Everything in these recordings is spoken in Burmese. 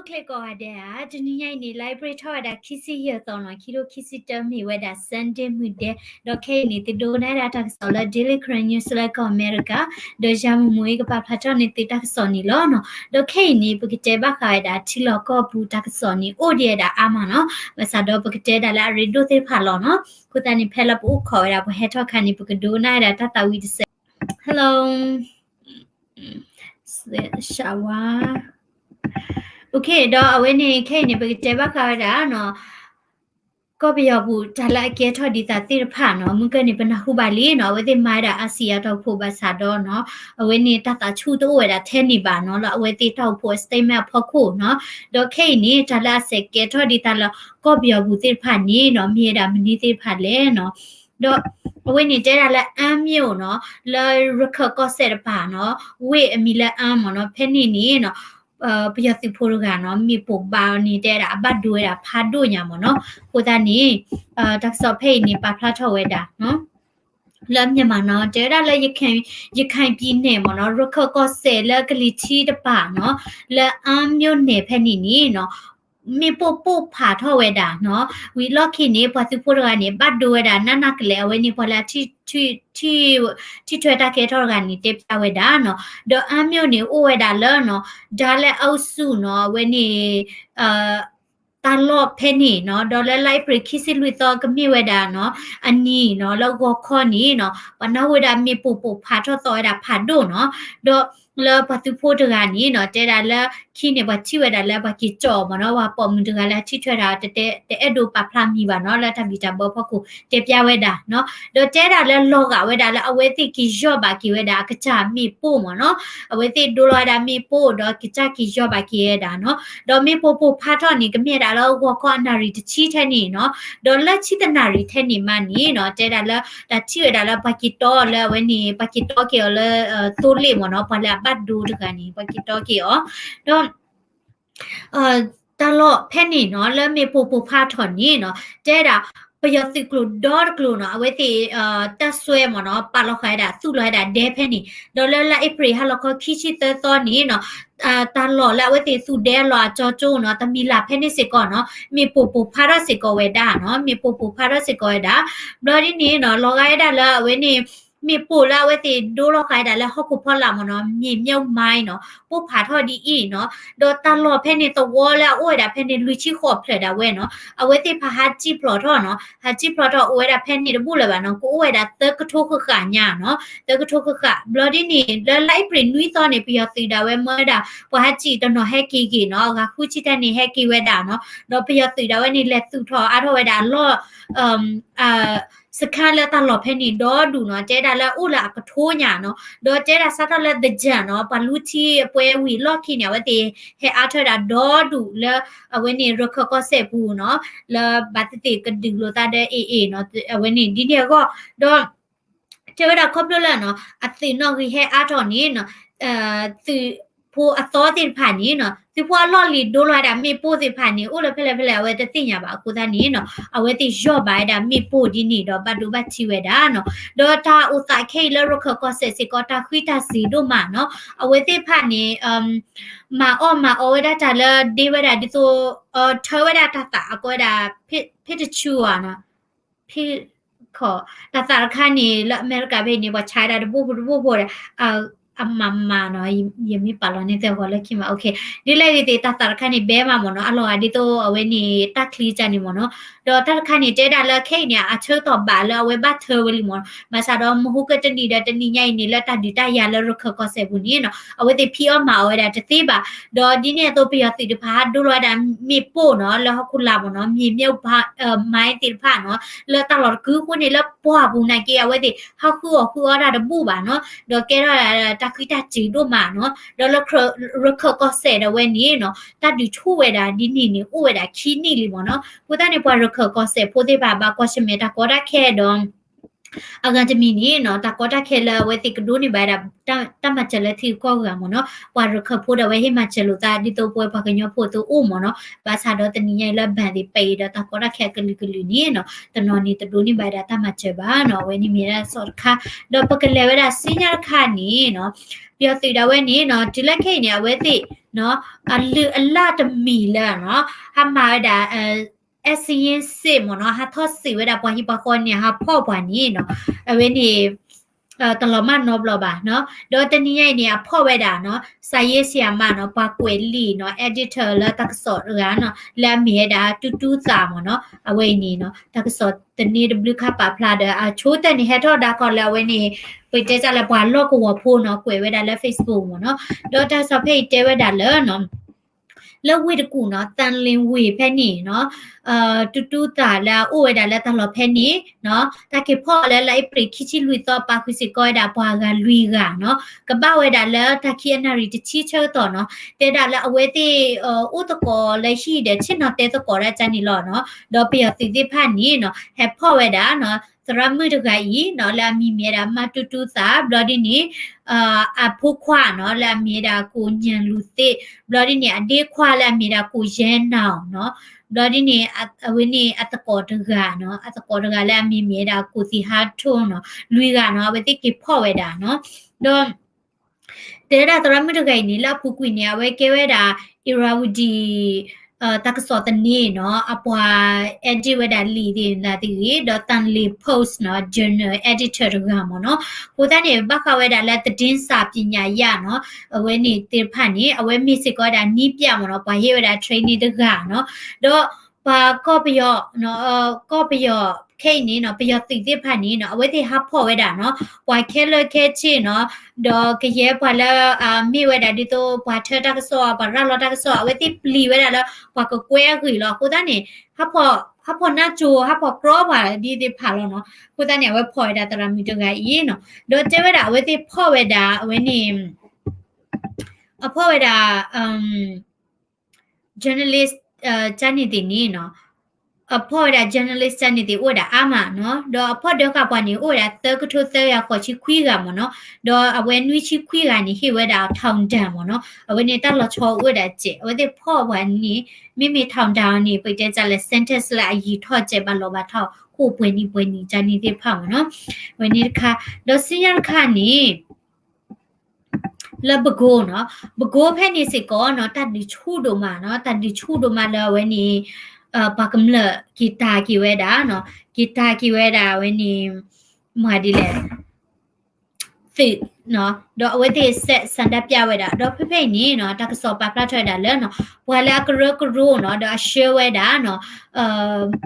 click on that ni ni library tho da kisi here ton la kilo kisi term mi we da sunday mu de do ke ni ti do na da ta so la daily current news la ko america do jam mu ga pa pha ni ti ta so ni lo no do ke ni bu ke ba ka da ti lo ko bu ta so ni o de da ama no ma sa do bu ke da la re do te pha lo no ku ta ni phe la bu kho da bu he tho kha ni bu ke do na da ta wi de hello shower okay do awe ni ke ni bu ke ba ka da noก็ไปเอาบุตรละเกทอดีตาติรผ่านเนาะมึงก็นี่เป็นฮูบาลีเนาะเวทีมาดาอาเซียตอโพบาซาดอเนาะเอาไว้นี่ตาตาชูตัวเวดาเทนี่บาเนาะแล้วเอาไว้ติตอโพสเตแมพอคูเนาะดอกเคนี่ตาละเสเกทอดีตาละก็ไปเอาบุติรผ่านนี่เนาะมีดามนี่ติรผ่านเลยเนาะดอกเอาไว้นี่เจดาละอามอยู่เนาะแล้วรคก็เสรปาเนาะเวมีละอามเนาะเพนนี่เนาะပျော်စီဖိုကနော်မိပပါနေတဲ့တာအဘတ်ဒွေတာဖာဒွညာမနော်ကိုတနီတက်ဆော့ဖိနေပါဖလာထော်ဝဲတာနော်လမ်းမြန်မာနော်တဲရလည်းရခိုင်ပြည်နယ်မနော်ရခကောဆဲလကလီချီတပါနော်လအမ်းမြို့နယ်ဖက်နေနီနော်มีปุ๊ผาท่อเวดาเนาะวิลอคินี่พอสิพูดกันนี่บัดดูเวดานั่นนักแล้วเวนี่พอละที่ทวยตาเคท่อกันนี่เต็บเวดาเนาะดออามิโอนี่โอเวดาเลเนาะดาเลเอาสูเนาะเวนี่ตลอดเพนี่เนาะดอลลาร์ไลฟ์ปริคิสิลุยต่อก็มีเวดาเนาะอันนี้เนาะแล้วก็ข้อนี้เนาะปะนาเวดามีปุ๊ผาท่อต่อเวดาผาดูเนาะดอแล้วปฏิพูดกันนี้เนาะเจดาแล้วขี้เนี่ยว่าที่เวดาแล้วว่ากิจอมาเนาะว่าปอมถึงแล้วที่ช่วยเราแต่ดูปะพรามีว่าเนาะแล้วทำบิจาบ่พอกูเจ็บยาเวดาเนาะเดี๋ยวเจดาแล้วโลกะเวดาแล้วเอาไว้ที่กิจอบากิเวดากระจามีปูมาเนาะเอาไว้ที่ดูลอยดามีปูดอกิจกิจอบากิเวดาเนาะเดี๋ยวมีปูพาทอนี่ก็มีดาแล้วว่าก็นารีจะชี้แทนี่เนาะเดี๋ยวแล้วชี้แต่นารีแทนี่มานี่เนาะเจดาแล้วแต่ที่เวดาแล้วปากิโตแล้วเวนี่ปากิโตเกี่ยวแล้วตัวเล่มเนาะพอแล้วบัดดูด้วยกันนี่ปากิโตเกี่ยวเนาะตลอดแพ่นี่เนาะแล้วมีปูพาถอนนี่เนาะเจดาปยติกลูดอร์กลูเนาะเอาไว้ที่ตัดสวยมั้งเนาะปาลอกไข่ดาสู้ลอยดาเดแพ่นี่ดอลลาร์เอพรีฮัลโลก็คิชิเตอร์ตอนนี้เนาะตลอดแล้วไว้ที่สู้เดลอจอจูเนาะแต่มีลาแพ่นี่สิก่อนเนาะมีปูพาราสิกอเวดาเนาะมีปูพาราสิกอเวดาบลอดี้นี่เนาะลอกไข่ดาแล้วไว้นี่มีปูแล้วไว้ที่ดูลอกไข่ดาแล้วเขาคุพอลามั้งเนาะมีเมียวไม้เนาะปูผาทอดีอีเนาะโดยตลอดแพ่นี่ตัววอแล้วโอ้ยดาแพ่นี่ลุยชิขอบเพลดาเว้เนาะเอาไว้ที่พาฮัจิพลอทอเนาะฮัจิพลอทอโอ้ยดาแพ่นี่ระบุเลยว่าเนาะกูโอ้ยดาเตกระทุกขะญาเนาะเตกระทุกขะบลอดี้นี่แล้วไลฟ์ปรินนุยตอนนี่เปียติดาเว้เมื่อดาพอฮัจิตเนาะแฮกีเนาะค่ะคูชิตานี่แฮกีเวดาเนาะเนาะเปียติดาเว้นี่แลสุทออาทอเวดาลอสคาเลตลอดเพนี่ดอดูเนาะเจดาแล้วอุละกระโทญาเนาะดอเจดาซัตเลเดจเนาะปาลุชีป่วยวีลอกขี้เนี่ยว่าติเฮอาเธอดาดอดูแล้วเวนี่รคก็เสบูเนาะแล้วบัตติกดึงโลตาเดเอเนาะเวนี่ดิเนี่ยก็ดอเจดาครบแล้วเนาะอติเนาะคือเฮอาทอนี่เนาะตือผู้อตอติผ่านนี้เนาะสิพวลอลีโดลาดามีปูสิผ่านนี้อุละเพลเวตติญาบากูตานี้เนาะเอาไว้ติจอบายดามีปูดินี่ดอบัดดูบัดชีเวดาเนาะดอตาอุตาเคลรคก็เสสิก็ตาคุยตาสีดูมาเนาะเอาไว้ติผ่านนี้มาเวดาจาเลเดเวดาดิโตเทเวดาตาตาก็ดาเพชชัวเนาะพี่ขอตาตาคันนี้ละอเมริกาเบนี่ว่าใช้ดาบูအမမနော်ယမီပါလနေတဲ့ဟောလက်ခင်ပါโอเคဒီလေဒီတာတာခဏနေဘဲမှာမနော်အလောအဒီတော့အဝဲနေတက်ခလီချန်နေမနော်တော့တက်ခဏနေတဲတာလက်ခိတ်နေအချေတော့ပါလောဝဲဘတ်သဝလီမမဆာတော့မဟုတ်ကတနီတဲ့တနီညိုင်နေလက်တဒီတရလရခကဆေဘူးနီနော်အဝဲဒီဖီအမဝဲတာတသိပါတော့ဒီနေတော့ပြရတိတဖာဒူလောတာမြေပို့နော်လောခုလာမနော်မြေမြုပ်ဖာမိုင်းတိဖာနော်လောတလောကူခုနေလောပွားဘူးနိုင်ကေအဝဲဒီဟခုရတာတပူပါနော်တော့ကဲတော့တခိတချီတို့မှာနော်တော့လခကဆေတဲ့ဝဲနီနော်တဒီထူဝဲတာဒီနီနေဥဝဲတာခီနီလီမနော်ကိုတနေပွားရခကဆေဖိုးသေးပါကောရှမေတာကောရခဲတော့ အကန်တမီနီနော်တကောတခဲလာဝဲတိကဒိုနီဘာဒတမချလက်တီကောကမနော်ဝါရခဖို့တော့ဝဲဟိမချလူတာဒီတော့ပွဲပကညောဖို့တော့ဦးမနော်ဘာသာတော့တနီယလဘန်ဒီပေတော့တကောတခဲကလီကလီနီနော်တနော်နီတဒိုနီဘာဒတမချဘာနော်ဝဲနီမီရာစောခါတော့ပကလေဝဲဒါစညာခါနီနော်ပြောတိတော့ဝဲနီနော်ဒီလက်ခိနေဝဲတိနော်အလာတမီလာနော်ဟာမာဒါအစရင်စစ်မနော်ဟာသောစီဝဲတာပွားဟိပခွန်နေဟာဖော့ပွားနေနော်အဝဲနေတလမနော်ဘလပါနော်ဒေါ်တနီရဲ့နေဖော့ဝဲတာနော်စာရေးဆီယာမနော်ပွားကွယ်လီနော် editor လာတက်ဆော့ရနော်လာမီတာတူစာမနော်အဝဲနေနော်တက်ဆော့တနီ w ခပါဖလာတဲ့အချိုးတဲ့နေဟက်တော့ဒါကောလာဝဲနေပိတ်ကြလက်ပွားလော့ကိုဖိုးနော်ကွယ်ဝဲတာလက် Facebook မနော်ဒေါ်တာဆော့ဖေးတဲဝဲတာလဲနော်လောက်ဝေတကူနော်တန်လင်းဝေဖဲနေနော်တူတာလာအိုဝဲတာလက်တလော်ဖဲနေနော်တကေဖော့လဲလိုက်ပရိခိချိလူတော့ပါခွစီကောတာဘွာကလူကနော်ကပဝဲတာလဲတခိအနာရီတချီချေတော့နော်တဲတာလဲအဝဲတိဥတကောလက်ရှိတဲ့ချစ်နော်တဲတကောရချန်နီလောနော်တော့ပြတိတိဖတ်နေနော်ဟက်ဖော့ဝဲတာနော်သရမှုတကကြီးနော်လာမီမြေတာမတူစာဘလော်ဒီနီအဖို့ခွာနော်လာမြေတာကိုညံလူသိဘလော်ဒီနီအတေးခွာလာမြေတာကိုရဲနောင်နော်ဘလော်ဒီနီအဝင်းနီအတကောတကနော်အတကောတကလာမီမြေတာကိုစီဟာထုံးနော်လူကနော်ဝတိကေဖော့ဝဲတာနော်တော့တဲတာသရမှုတကကြီးနီလာဖူကွီနေဝဲကဲဝဲတာအီရာဝဒီတကစောတနေနော်အပွား edit ဝဒလီဒီနာတီတော့တန်လီ post နော် journal editor ကမနော်ကိုတဲ့နေဘခဝဲတာလက်တင်းစာပညာရနော်အဝဲနေတေဖတ်နေအဝဲမစ်စစ်ကောတာနီးပြမနော်ဘာဟေဝဒ training တကနော်တော့ဘာကောပယောနော်ကောပယောခဲနေနော်ပယောတိတိဖတ်နေနော်အဝဲတိဟဖော်ဝဲတာနော်ဝိုင်ခဲလခဲချီနော်ဒေါ်ကရဲဘာလာမိဝဲတာဒီတော့ဘာထတာကစောဘာရလာတာကစောအဝဲတိပလီဝဲတာလားဘာကကွဲခွေလောကိုတဲ့နေဟဖော်နာချိုဟဖော်ကရောပါဒီတိဖာလောနော်ကိုတဲ့နေဝဲဖော်ရတာတရမီတကကြီးနော်ဒေါ်တဲဝဲတာအဝဲတိဖော်ဝဲတာအဝဲနေအဖော်ဝဲတာjournalist ဂျာနီတင်နေနော်အဖော်ရ journalist နေတီအိုဒါအာမနော်တော့အဖော်တော့ကပွားနေအိုဒါတကထုသရခေါ်ချီခွီးကမနော်တော့အဝဲနွီချီခွီးကနေဟိဝဲဒါထောင်တန်မနော်အဝဲနေတက်လချောအိုဒါကျအဝဲဒီဖော်ဝါနီမိထောင်တန်နေပိတ်တဲ့ကြလဲ sentence လာအီထော့ကျဘလောဘထောက်ကိုပွင့်နီဂျာနီတီဖောက်မနော်ဝဲနေခါတော့စရခါနေလဘကိုနော်ဘကိုဖဲနေစစ်ကောနော်တတ်ဒီချူဒိုမာနော်တတ်ဒီချူဒိုမာလဲဝဲနေပါကမလဂီတာကီဝဲတာနော်ဂီတာကီဝဲတာဝဲနေမာဒီလေဖိနော်တော့အဝဲတဲ့ဆက်စန္ဒပြဝဲတာတော့ဖိနေနော်တကစောပါပလာထွက်တာလဲနော်ဘွာလာကရနော်တော့ရှဲဝဲတာနော်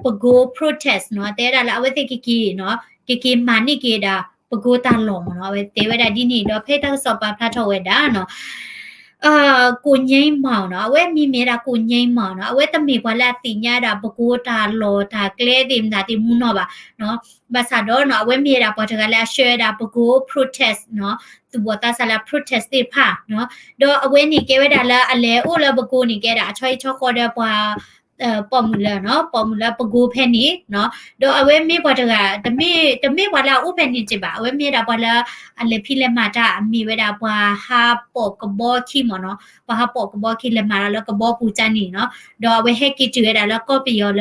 ပကို protest နော်တဲတာလာအဝဲတဲ့ကီနော်ကီမာနိကေတာပကိုတာလောမနော်ဝဲတဲဝဲတာဒီနေ့တော့ဖိတကစောပါပလာထွက်ဝဲတာနော်ကိုငိမ့်မောင်နော်အဝဲမိမဲတာကိုငိမ့်မောင်နော်အဝဲတမေဘလာတင်ညာတာဘကိုတာလောတာကလဲတင်တာတိမှုနော်ပါနော်ဘာသာတော့နော်အဝဲမြေတာပေါ်တကလည်း share တာဘကို protest နော်သူဘောတာဆလာ protest တိဖာနော်တော့အဝဲနေကဲဝဲတာလားအလဲအိုလာဘကိုနေကဲတာအချွိချောခေါ်တဲ့ပွာပေါ်မူလာနော်ပေါ်မူလာပကိုဖဲနေနော်တော့အဝဲမေပေါ်တကတမေဘလာဥပနေချပါအဝဲမေတာဘလာအလေဖိလက်မာတာအမီဝဲတာဘွာဟာပေါ်ကဘောခိမနော်ဘဟာပေါ်ကဘောခိလက်မာလာကဘောပူချန်နီနော်တော့အဝဲဟက်ကီတူရတာလာကော်ပီယော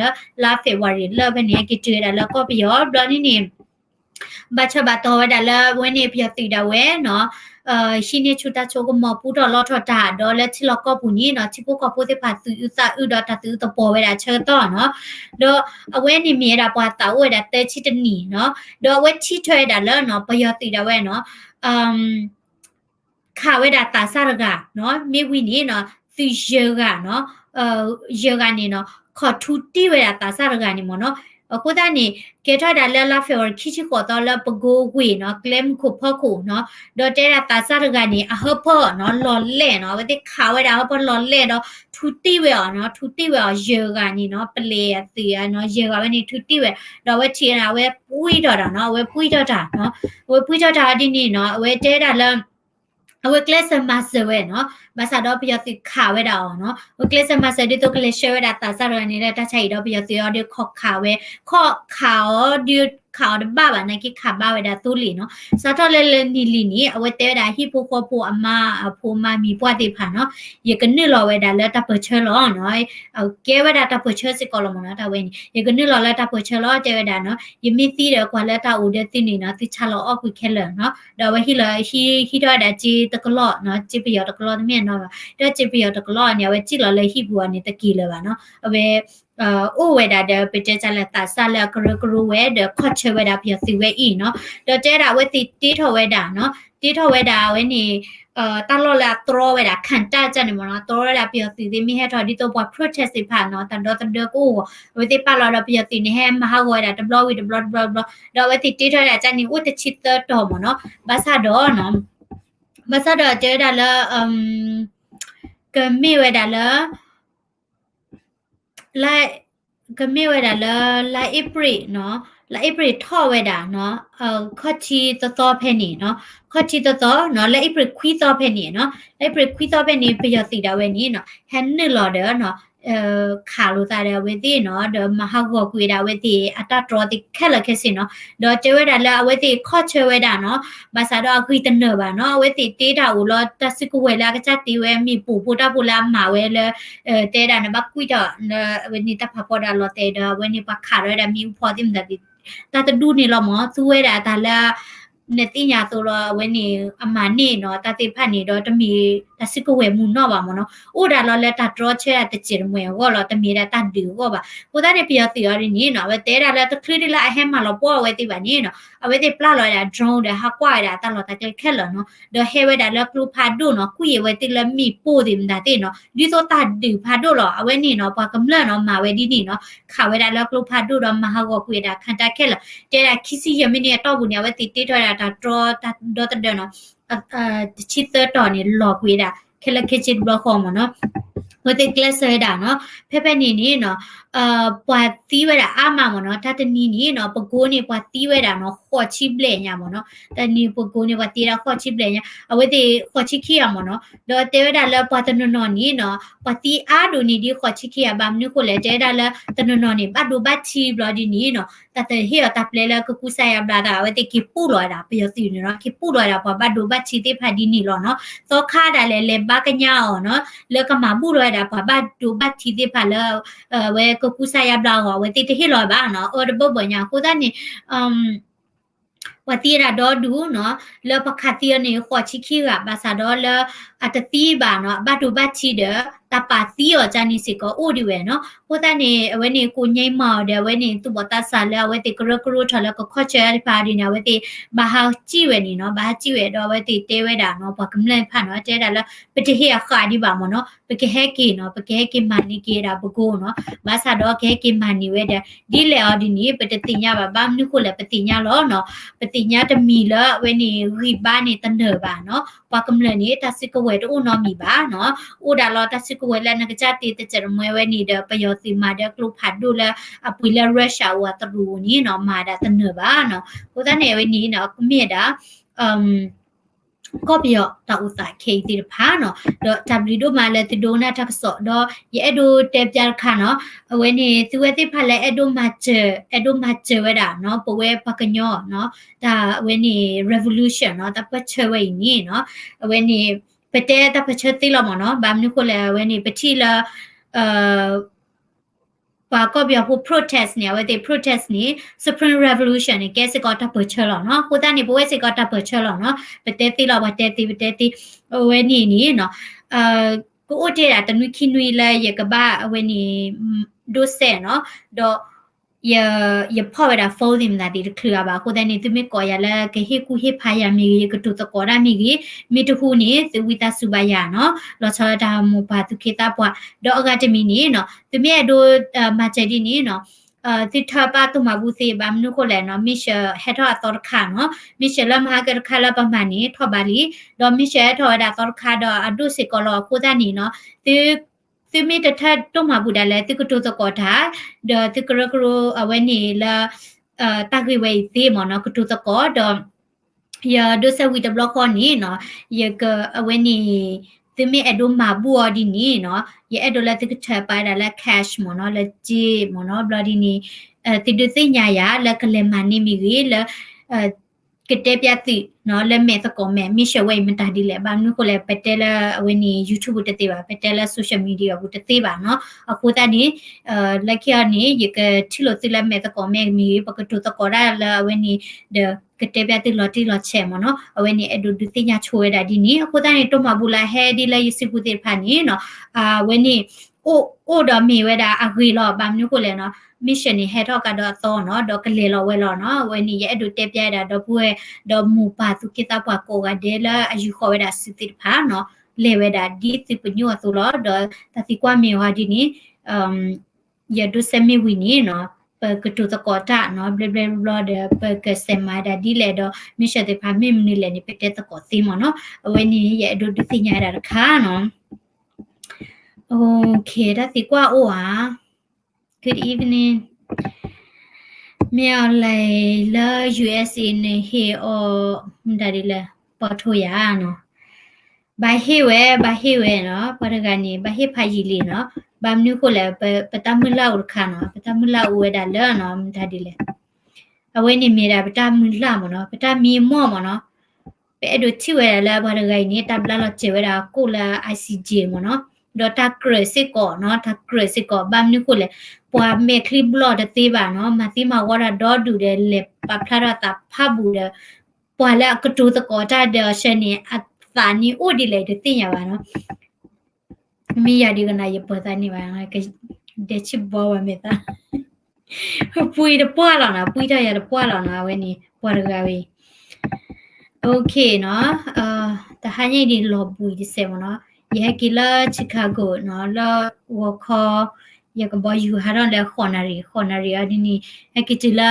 လာဖေဝါရီလာဘနေကီတူရတာလာကော်ပီယောဒေါ်နီနီဘာချဘာတော်ဝဒါလာဝဲနေပြတိတာဝဲနော်ရှိနေချူတာချိုကမပူတော့လောထတာဒေါ်လက်ချီလောကပူနီနော်ချိပုကပိုတဲ့ဖတ်သူဥစာဥဒတာသူတပေါ်ဝဲတာချေတော့နော်တော့အဝဲနေမြေတာပွားတာဝဲတာတဲချီတနီနော်တော့ဝဲချီထွဲတာလောနော်ပယောတိတာဝဲနော်ခါဝဲတာတာဆရကနော်မြေဝီနေနော်သူရေကနော်ရေကနေနော်ခေါ်ထူတီဝဲတာတာဆရကနေမနော်အခုတည်းနေကေထဒါလာလာဖေဝခိချီကိုတော့လပကိုဝေနော်ကလမ်ခုဖခုနော်ဒေါ်တဲတာတာဆာကနေအဟဖောနော်လော်လဲနော်ဝတိခါဝဲတာဟဖောလော်လဲတော့ထူတိဝဲနော်ထူတိဝဲရေကနေနော်ပလေရတီရနော်ရေကဝဲနေထူတိဝဲတော့ဝဲချီရဝဲပွီးတော့တာနော်ဝဲပွီးတော့တာနော်ဝဲပွီးတော့တာဒီနေနော်ဝဲတဲတာလအဝကလစမဆဝဲနော်မဆာတော့ပြတိခါဝဲတာအောင်နော်ဝကလစမဆဒီတော့ကလရှဲဝဲတာတာဆာရနေတဲ့တချိုက်တော့ပြတိရောဒီခော့ခါဝဲခော့ခါဒီ考的爸爸那个卡爸爸的都里喏，啥他来来你里呢？我带的去婆婆婆阿妈婆妈咪婆的盘喏，也跟你老外的了他不吃了喏，给外的他不吃是搞了么喏，他问你，也跟你老了他不吃了，这外的喏，也没地的过来他屋的地里喏，他吃了二回开了喏，然后去了去到的接这个老喏，接不要这个老的面喏，这接不要这个老呢，我接了来去不呢，他给了吧喏，为အိုဝဲတာတဲ့ပကြကြလက်တာဆလာကရကရဝဲတဲ့ခေါချဝဲတာပြစီဝဲဤနော်တော့တဲတာဝဲတီထော်ဝဲတာနော်တီထော်ဝဲတာဝဲနေတာလောလာတရောဝဲတာခန်တာကြနေမနော်တရောတာပြစီဒီမိဟဲထော်ဒီတော့ပွား protest ဖာနော်တန်တော့ကိုဝဲတိပါလာတော့ပြစီနေဟဲမဟာဝဲတာဒဘလဝီဒဘလတော့ဝဲတီထော်တာကြနေဥတချစ်တော့မနော်ဘာသာတော့နော်ဘာသာတော့တဲတာလာကမေဝဲတာလာlike ကမေဝဲတာလာဧပြီနော်လာဧပြီထော့ဝဲတာနော်ခေါချီတော်ဖဲနေနော်ခေါချီတော်နော်လာဧပြီခွီတော်ဖဲနေနော်လာဧပြီခွီတော်ဖဲနေပြရစီတာဝဲနေနော်ဟန်နလော်တယ်နော်ခါလို့တာတယ်ဝဲသေးနော်ဒမဟာကောကွေတာဝဲသေးအတတော်တိခက်လက်ခက်စင်နော်တော့ကျဝဲတာလာဝဲသေးခေါချဝဲတာနော်ဘာသာတော့ခွီတနပါနော်ဝဲသေးတေးတာကိုလောတစကူဝဲလာကချက်တီဝဲမိပူပူတာပူလာမာဝဲလေတေးတာနဘကွီတော့ဝဲနေတာဖပေါ်တာလောတေးတော့ဝဲနေပခါရတာမိဖော်တင်တာဒီတာတဒူနေလောမသူဝဲတာဒါလာနေတိညာဆိုတော့ဝဲနေအမနေနော်တတိဖတ်နေတော့တမီတစကဝဲမှုတော့ပါမနော်ဥဒါလောလက်တာဒရောချဲတချင်မွေဟောလောတမီရတတူဟောပါကိုသားနေပြစီရနေနော်ဝဲတဲတာလက်တခရီလာအဟဲမလောပေါ်ဝဲတိပါနေနော်အဝဲတိပလာလောတာ drone တဲ့ဟာကွာတာတလောတကဲခက်လောနော်ဒဟဲဝဲတာလကလူဖာဒိုနော်ကုရဝဲတိလမီပို့တယ်မတာတဲ့နော်ဒီဆိုတာဒူဖာဒိုလောအဝဲနေနော်ပါကမလနော်မာဝဲဒီနေနော်ခါဝဲတာလကလူဖာဒိုတော့မဟာကောကွေတာခန်တာခက်လောတဲတာခီစီရမင်းနေတော့ဘူးနေဝဲတိတေးထော်တာdraw ဒေါ်တဒနော်ချစ်တော်နေလော်ကွေတာခက်လက်ခက်ချစ်ဘလခေါ်မနော်ဝတ်တဲ့ကလစ်ဆဲတာနော်ဖက်ဖက်နေနေနော်ပွာတီးဝဲတာအမမနော်တတနီနေနော်ပကိုးနေပွာတီးဝဲတာနော်ခေါ်ချိပလေညာမနော်တနီပကိုးနေပွာတီးတာခေါ်ချိပလေညာအဝဲတဲ့ခေါ်ချိခိရမနော်တော့တဲဝဲတာလပွာတနနော်နေနော်ပွာတီးအားဒိုနေဒီခေါ်ချိခိရဘာမနုကိုလေတဲတာလတနနော်နေဘတ်ဒိုဘတ်ချီဘလာဒီနေနော်တတဟေတာပလေလကကူဆိုင်ရဘလာတာဝဲတဲ့ကိပူလောတာပြစီနေနော်ကိပူလောတာပွာဘတ်ဒိုဘတ်ချီတဲ့ဖာဒီနေလောနော်သောခါတာလေဘကညာအောနော်လေကမဘူးလောတာပွာဘတ်ဒိုဘတ်ချီတဲ့ဖာလောဝဲကကူဆိုင်ရဘလာဝဲတိတဟေလောပါနော်အော်ဒဘဘညာကိုသားနေဝတီရာဒေါ်ဒူနော်လပခတိယနေခေါ်ချိခိကဘာသာတော့လအတတိပါနော်ဘတ်တူဘတ်ချီတဲ့တပါတီယောဂျာနီစီကိုအိုဒီဝဲနော်ကိုသားနေဝဲနေကိုငိမ့်မော်တဲ့ဝဲနေသူ့ဘတာဆာလဝဲတိကရကရထလကခေါ်ချရပါဒီနော်ဝဲတိဘာဟာကြည့်ဝဲနေနော်ဘာကြည့်ဝဲတော့ဝဲတိတဲဝဲတာနော်ဘာကမလဲဖတ်နော်တဲတာလပတိဟေခါဒီပါမနော်ပကဟဲကီနော်ပကဟဲကီမနီကီရာဘကိုနော်ဘာသာတော့ကဲကီမနီဝဲတဲ့ဒီလေအော်ဒီနီပတတိညာပါဘာမနုခုလေပတိညာလောနော်ပတိညာတမီလဝဲနေရိဘာနေတနပါနော်ဘာကမလဲနေတစကဝဲတော့နော်မီပါနော်ဥဒါလောတစကဝဲလည်းနကကြတီတကြရမွဲဝဲနေတဲ့ပယောစီမာတဲ့ကလုဖတ်ဒူလာအပူလာရုရှာဝတ်ရူနီနော်မာတာတနပါနော်ကိုသားနေဝဲနီနော်ကမြေတာก็เปียตาอุตาเคติพาเนาะดอดับลิโดมาเลติโดนาทักษะดอเยอโดเตปจาค่ะเนาะเวนี่สิเวติพาเลอโดมาเจเวดาเนาะปเวปะกะญอเนาะตาเวนี่ revolution เนาะตาปะเชเวนี่เนาะเวนี่ปะเตตาปะเชติลอมเนาะบามนุโคเลเวนี่ปะทิลပါကောပြဖို့ protest နေဝဲတဲ့ protest နေ Spring Revolution နေကဲစကောတာပချေလောနော်ကိုတနေဘဝစကောတာပချေလောနော်ပတဲတိလောပတဲတိဝဲနေနေနော်ကိုအိုတဲ့တနွိခိနွိလဲရကဘာဝဲနေဒိုဆဲနော်တော့ရဖော်ရတာ folding နာဒီခရပါကိုတဲ့နေသူမကောရလဲကဟေကူဟေဖာယာမီကတူတကောရမီကြီးမိတခုနေသဝိတစုပါရနော်လောချတာမူပါသူခေတာပွားတော့အကတမီနေနော်သူမြဲတို့မာချဒီနေနော်တိထပါတူမဘူးစီဘာမနုကိုလဲနော်မစ်ရှဟက်ထောတော်ခါနော်မစ်ရှလမဟာကခါလာပမာနီထောပါလီတော့မစ်ရှထောဒါတော်ခါတော့အဒုစီကောလောကိုတဲ့နေနော်သူမိတထတော့မဘူးတယ်လေသူကတူတကောတာတော့သူကရကရအဝဲနေလာတဂိဝဲသေးမနော်ကတူတကောတော့ရဒုစဝီတဘလခေါ်နေနော်ရကအဝဲနေ သူမေအဒိုမာဘူအော်ဒီနီနော်ရဲ့အဒိုလက်တစ်ချက်ပါတာလက် cash မနော်လက်ကြီးမနော်ဘလဒီနီတိဒသိညာရလက်ကလေးမနီမီကြီးလကတဲ့ပြတိနော်လက်မဲ့သကောမဲ့မိရှဝဲမတာဒီလေဘာနုကိုလေပတဲလာဝင်းနီ YouTube တသေးပါပတဲလာ social media ဘူးတသေးပါနော်အခုတည်းလက်ခရနေရကချီလို့တိလက်မဲ့သကောမဲ့မီပကတူတကောရလာဝင်းနီကတဲ့ပြတိလော်တီလော်ချဲမနော်အဝင်းနီအဒူဒသိညာချိုးရတာဒီနီအခုတည်းတော့မဘူးလာဟဲဒီလေရစီဘူးတေဖာနီနော်ဝင်းနီအိုတော့မေဝဲတာအဂရီလောဘာမျိုးကိုလဲနော်မစ်ရှင်နေဟဲတော့ကတော့တော့နော်တော့ကလေးလောဝဲလောနော်ဝဲနေရဲ့အတူတက်ပြတာတော့ပွဲတော့မူပါသူကိတာပွားကိုကဒဲလာအယူခေါ်ရတာစစ်တိဖာနော်လေဝဲတာဒီတိပညောဆိုတော့တော့တတိကွာမေဝါဒီနီရဒုစမီဝီနီနော်ပကတူတကောတာနော်ဘလဘလဘလဒပကစမဒါဒီလေတော့မစ်ရှတဲ့ဖာမင်းနီလေနေပတဲ့တကောစီမနော်ဝဲနေရဲ့အတူဒုသိညာတာခါနော်โอเคဒါစီကွာအိုဟာGood evening. Mèo lại là USA này he o dari la Patoya no. Ba hewe no. Paragani ba he phajili no. Ba mnu ko la patamula urkha no. Patamula ueda la no dari la. Awe ni mera patamula mo no. Patami mo mo no. Pe edo chiwe la paragai ni tabla la chiwe da ko la ICJ mo no. တော့တာကရစစ်ကောနော်တာကရစစ်ကောဘာမျိုးကိုလဲပွာမေခလီဘလော့တဲ့သေးပါနော်မသိမဝရတော့ဒူတဲ့လေပဖလာတာဖဘူးတဲ့ပွာလာကတူတကောတာတဲ့ရှနေအသာနီဥဒီလေတဲ့တင်ရပါနော်မိရဒီကနာရပေါ်တာနေပါငါကတဲ့ချဘောဝမေတာပွေတဲ့ပွာလာနာပွေတဲ့ရတဲ့ပွာလာနာဝဲနေပွာရကဝေโอเคเนาะตะหายนี่ลอปุยดิเซมเนาะยะกิลาชิคาโกเนาะลอวอคอยากบ่อยู่หาแล้วคอนารีอะดินี่ฮะกิจิลา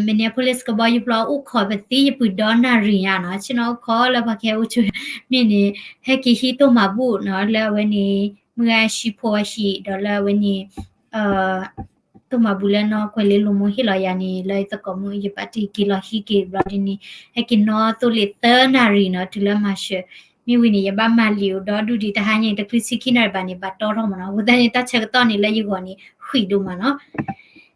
Minneapolis ကဘာယူပလာဥခေါ်ပတိပူဒေါနာရီယာနော်ကျွန်တော်ခေါ်လာပါခဲဦးချမြင်းနေဟက်ကီဟီတိုမဘူးနော်လဲဝနေမရရှိဖို့ရှိဒေါ်လာဝနေတိုမဘူးလဲနော်ခွေလေးလိုမဟီလာယာနီလဲတကမယပတိကီလာဟီကေဘရာဒီနီဟက်ကီနော်တိုလီတနာရီနော်တူလာမရှမိဝီနေရပါမလီယိုဒေါ်ဒူဒီတဟိုင်းရင်တခရစီခိနာဘာနေဘတ်တော်တော့မနော်ဝဒနေတချက်တော့နေလဲယူကောနေခွီဒူမနော်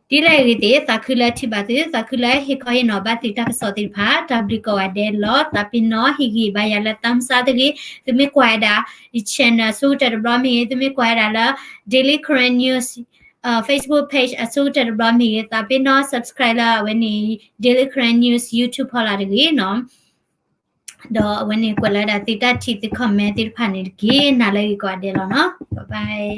ဒီလိုက်ရတဲ့သခုလာတိပါတဲ့သခုလာဟေခေါ်ရနော်ဘာတိတာစောတိဖာတဘလီကောအဒဲလောတပီနော်ဟီဂီဘာယလာတမ်စာတကြီးသူမကွာဒါဒီ channel ဆိုတဲ့ဘရမီသူမကွာဒါလာ daily current news Facebook page အဆိုတဲ့ဘရမီတပီနော် subscribe လာဝနေ daily current news YouTube ပေါ်လာတကြီးနော်တော့ဝနေကွာလာတာတိတာတိ comment တိဖာနေကြီးနားလေးကွာတယ်လောနော် bye bye